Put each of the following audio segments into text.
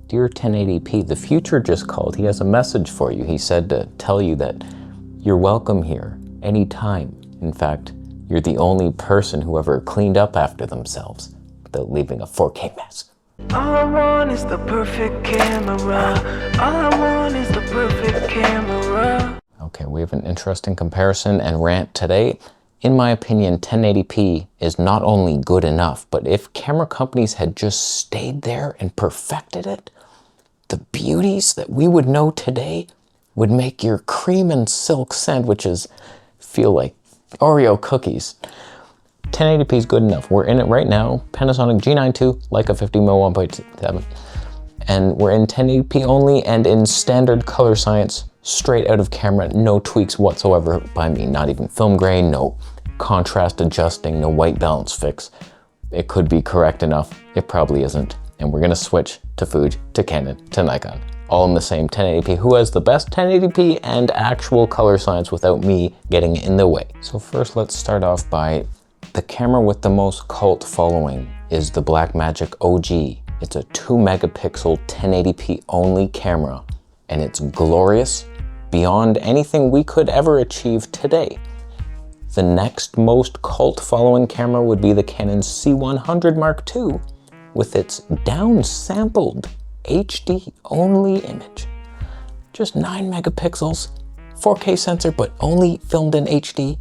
Dear 1080p, the future just called. He has a message for you. He said to tell you that you're welcome here, anytime. In fact, you're the only person who ever cleaned up after themselves without leaving a 4K mess. All I want is the perfect camera. All I want is the perfect camera. Okay, we have an interesting comparison and rant today. In my opinion, 1080p is not only good enough, but if camera companies had just stayed there and perfected it, the beauties that we would know today would make your cream and silk sandwiches feel like Oreo cookies. 1080p is good enough. We're in it right now. Panasonic G9 II, Leica 50mm 1.7. And we're in 1080p only and in standard color science, straight out of camera, no tweaks whatsoever by me. Not even film grain, no contrast adjusting, no white balance fix. It could be correct enough. It probably isn't. And we're gonna switch to Fuji, to Canon, to Nikon, all in the same 1080p. Who has the best 1080p and actual color science without me getting in the way? So first, let's start off by the camera with the most cult following is the Blackmagic OG. It's a 2 megapixel 1080p only camera, and it's glorious beyond anything we could ever achieve today. The next most cult following camera would be the Canon C100 Mark II with its downsampled HD only image. Just 9 megapixels, 4K sensor, but only filmed in HD,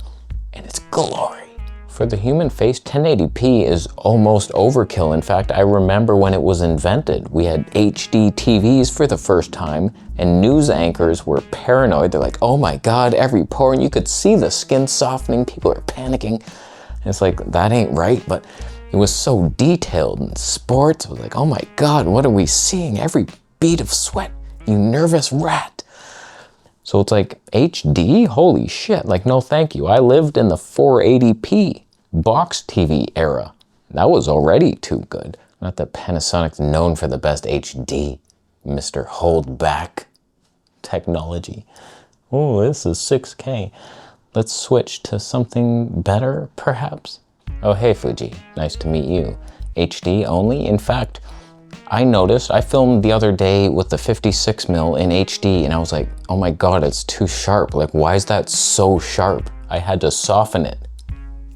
and it's glory. For the human face, 1080p is almost overkill. In fact, I remember when it was invented, we had HD TVs for the first time, and news anchors were paranoid. They're like, oh my God, every pore, and you could see the skin softening. People are panicking. And it's like, that ain't right, but it was so detailed in sports. It was like, oh my God, what are we seeing? Every bead of sweat, you nervous rat. So it's like, HD? Holy shit, like no thank you. I lived in the 480p box TV era. That was already too good. Not that Panasonic's known for the best HD, Mr. Hold Back technology. Oh, this is 6K. Let's switch to something better, perhaps? Oh, hey Fuji, nice to meet you. HD only? In fact, I noticed, I filmed the other day with the 56mm in HD and I was like, oh my God, it's too sharp. Like, why is that so sharp? I had to soften it.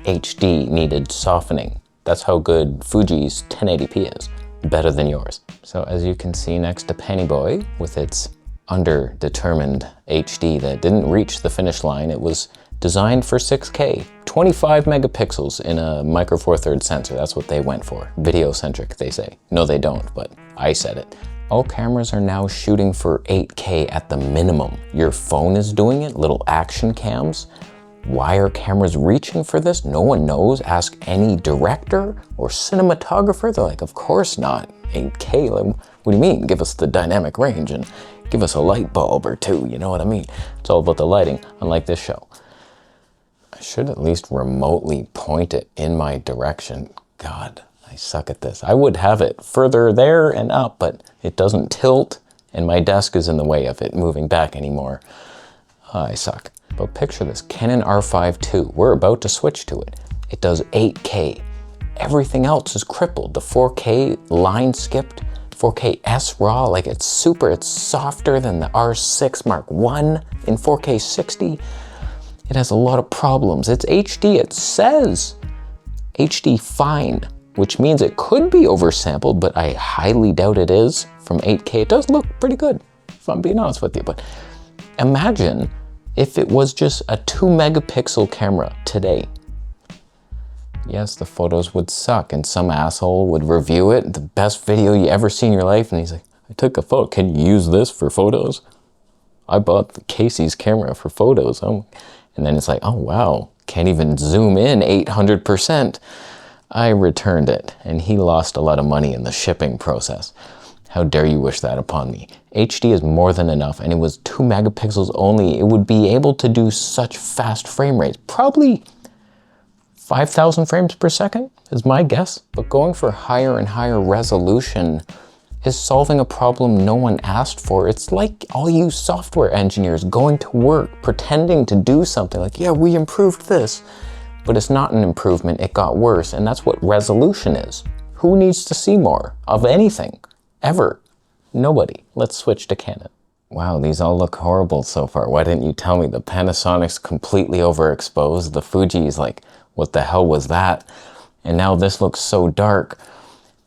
HD needed softening. That's how good Fuji's 1080p is. Better than yours. So as you can see next to Penny Boy with its underdetermined HD that didn't reach the finish line, it was designed for 6K, 25 megapixels in a micro four thirds sensor. That's what they went for. Video centric, they say. No, they don't, but I said it. All cameras are now shooting for 8K at the minimum. Your phone is doing it, little action cams. Why are cameras reaching for this? No one knows. Ask any director or cinematographer. They're like, of course not. 8K, like, what do you mean? Give us the dynamic range and give us a light bulb or two, you know what I mean? It's all about the lighting, unlike this show. I should at least remotely point it in my direction. God, I suck at this. I would have it further there and up, but it doesn't tilt, and my desk is in the way of it moving back anymore. I suck. But picture this, Canon R5 II. We're about to switch to it. It does 8K. Everything else is crippled. The 4K line skipped, 4K S RAW, like it's softer than the R6 Mark I in 4K 60. It has a lot of problems. It's HD, it says HD fine, which means it could be oversampled, but I highly doubt it is. From 8K, it does look pretty good, if I'm being honest with you. But imagine if it was just a 2 megapixel camera today. Yes, the photos would suck and some asshole would review it, the best video you ever see in your life, and he's like, I took a photo, can you use this for photos? I bought Casey's camera for photos. Oh. And then it's like, oh wow, can't even zoom in 800%. I returned it and he lost a lot of money in the shipping process. How dare you wish that upon me? HD is more than enough, and it was 2 megapixels only. It would be able to do such fast frame rates. Probably 5,000 frames per second is my guess. But going for higher and higher resolution is solving a problem no one asked for. It's like all you software engineers going to work, pretending to do something like, yeah, we improved this. But it's not an improvement, it got worse, and that's what resolution is. Who needs to see more of anything, ever? Nobody. Let's switch to Canon. Wow, these all look horrible so far. Why didn't you tell me? The Panasonic's completely overexposed. The Fuji's like, what the hell was that? And now this looks so dark.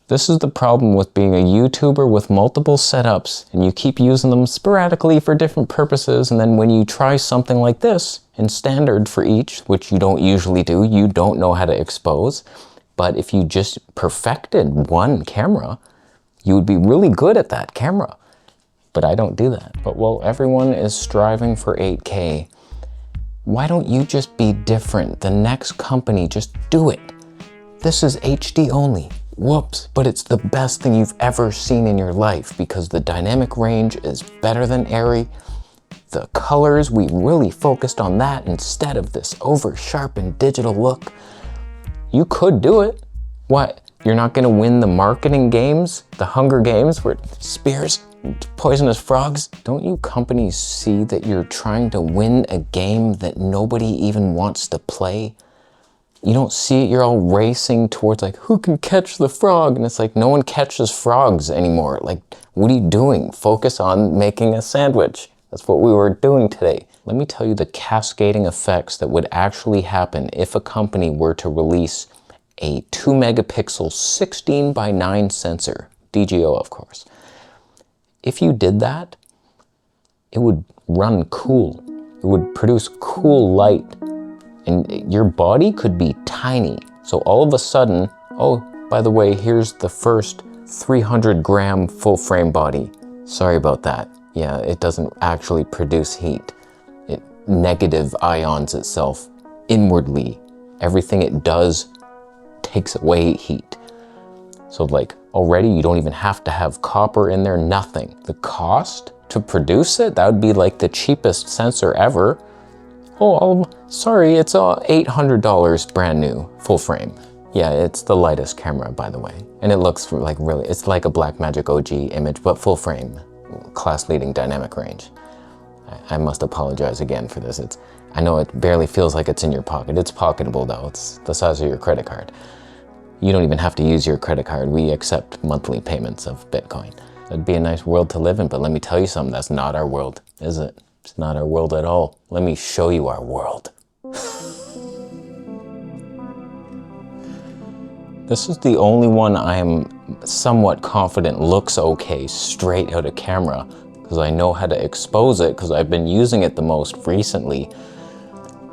This is the problem with being a YouTuber with multiple setups, and you keep using them sporadically for different purposes, and then when you try something like this in standard for each, which you don't usually do, you don't know how to expose. But if you just perfected one camera, you would be really good at that camera. But I don't do that. But while everyone is striving for 8K, why don't you just be different? The next company, just do it. This is HD only. Whoops, but it's the best thing you've ever seen in your life because the dynamic range is better than Airy. The colors, we really focused on that instead of this over-sharpened digital look. You could do it. What? You're not gonna win the marketing games? The Hunger Games where spears, poisonous frogs? Don't you companies see that you're trying to win a game that nobody even wants to play? You don't see it, you're all racing towards like, who can catch the frog? And it's like, no one catches frogs anymore. Like, what are you doing? Focus on making a sandwich. That's what we were doing today. Let me tell you the cascading effects that would actually happen if a company were to release a 2 megapixel 16:9 sensor, DGO of course. If you did that, it would run cool. It would produce cool light. And your body could be tiny. So all of a sudden, oh, by the way, here's the first 300-gram full-frame body. Sorry about that. Yeah, it doesn't actually produce heat. It negative ions itself inwardly. Everything it does takes away heat. So like already you don't even have to have copper in there, nothing. The cost to produce it, that would be like the cheapest sensor ever. Oh, sorry, it's $800 brand new, full frame. Yeah, it's the lightest camera, by the way. And it looks like really, it's like a Blackmagic OG image, but full frame, class leading dynamic range. I must apologize again for this. I know it barely feels like it's in your pocket. It's pocketable though, it's the size of your credit card. You don't even have to use your credit card. We accept monthly payments of Bitcoin. It'd be a nice world to live in, but let me tell you something, that's not our world, is it? It's not our world at all. Let me show you our world. This is the only one I am somewhat confident looks okay straight out of camera because I know how to expose it because I've been using it the most recently.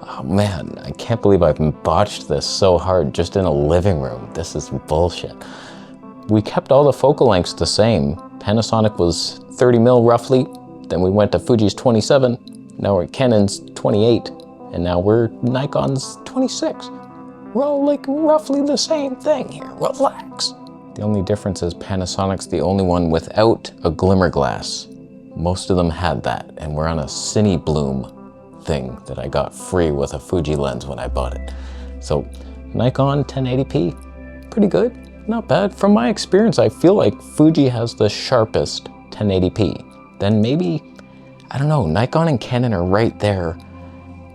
Oh man, I can't believe I've botched this so hard just in a living room. This is bullshit. We kept all the focal lengths the same. Panasonic was 30 mil roughly. Then we went to Fuji's 27, now we're at Canon's 28, and now we're Nikon's 26. We're all like roughly the same thing here, relax. The only difference is Panasonic's the only one without a glimmer glass. Most of them had that, and we're on a Cine Bloom thing that I got free with a Fuji lens when I bought it. So Nikon 1080p, pretty good, not bad. From my experience, I feel like Fuji has the sharpest 1080p. Then maybe, I don't know, Nikon and Canon are right there.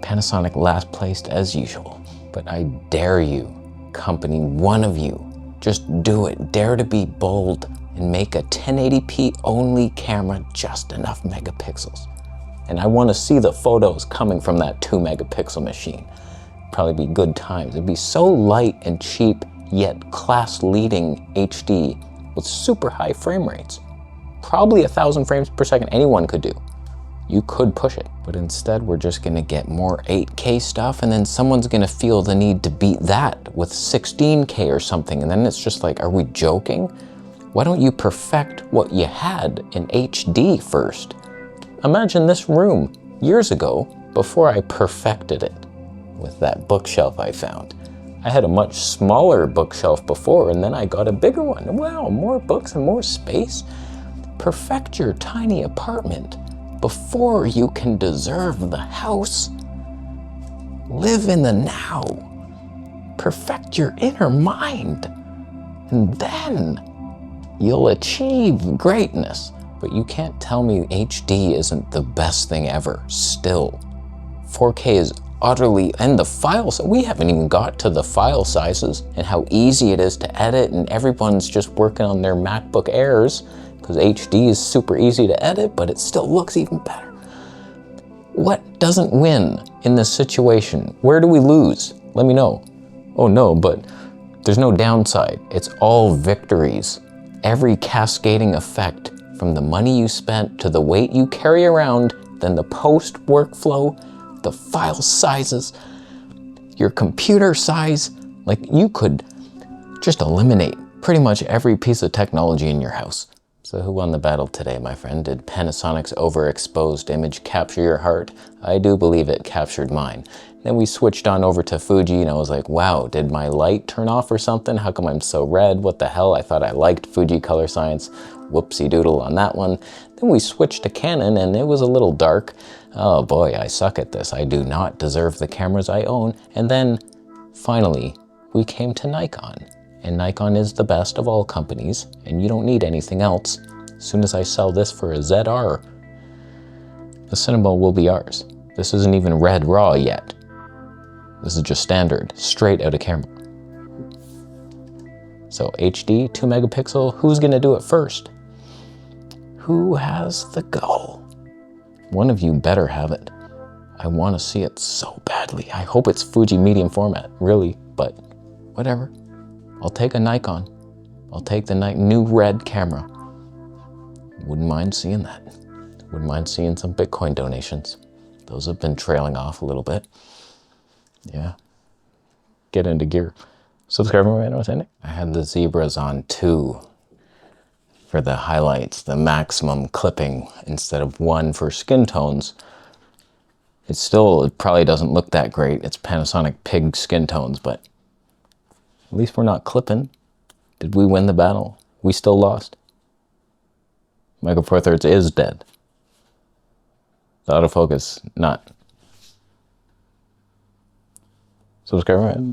Panasonic last placed as usual. But I dare you, company, one of you, just do it. Dare to be bold and make a 1080p only camera, just enough megapixels. And I want to see the photos coming from that 2 megapixel machine. Probably be good times. It'd be so light and cheap, yet class leading HD with super high frame rates. Probably 1,000 frames per second anyone could do. You could push it, but instead we're just gonna get more 8K stuff and then someone's gonna feel the need to beat that with 16K or something. And then it's just like, are we joking? Why don't you perfect what you had in HD first? Imagine this room years ago before I perfected it with that bookshelf I found. I had a much smaller bookshelf before and then I got a bigger one. Wow, more books and more space. Perfect your tiny apartment before you can deserve the house. Live in the now. Perfect your inner mind. And then you'll achieve greatness. But you can't tell me HD isn't the best thing ever, still. 4K is utterly, and the files, we haven't even got to the file sizes and how easy it is to edit, and everyone's just working on their MacBook Airs because HD is super easy to edit, but it still looks even better. What doesn't win in this situation? Where do we lose? Let me know. Oh no, but there's no downside. It's all victories. Every cascading effect, from the money you spent to the weight you carry around, then the post workflow, the file sizes, your computer size. Like, you could just eliminate pretty much every piece of technology in your house. So who won the battle today, my friend? Did Panasonic's overexposed image capture your heart? I do believe it captured mine. Then we switched on over to Fuji and I was like, wow, did my light turn off or something? How come I'm so red? What the hell? I thought I liked Fuji color science. Whoopsie doodle on that one. Then we switched to Canon and it was a little dark. Oh boy, I suck at this. I do not deserve the cameras I own. And then finally, we came to Nikon. And Nikon is the best of all companies, and you don't need anything else. As soon as I sell this for a ZR, the Cinema will be ours. This isn't even red raw yet. This is just standard, straight out of camera. So HD, 2 megapixel, who's gonna do it first? Who has the go? One of you better have it. I wanna see it so badly. I hope it's Fuji medium format, really, but whatever. I'll take a Nikon. I'll take the new red camera. Wouldn't mind seeing that. Wouldn't mind seeing some Bitcoin donations. Those have been trailing off a little bit. Yeah. Get into gear. Subscribe to my channel. I had the zebras on too for the highlights, the maximum clipping instead of 1 for skin tones. It probably doesn't look that great. It's Panasonic pig skin tones, but at least we're not clipping. Did we win the battle? We still lost. Micro Four Thirds is dead. The autofocus, not. Subscribe.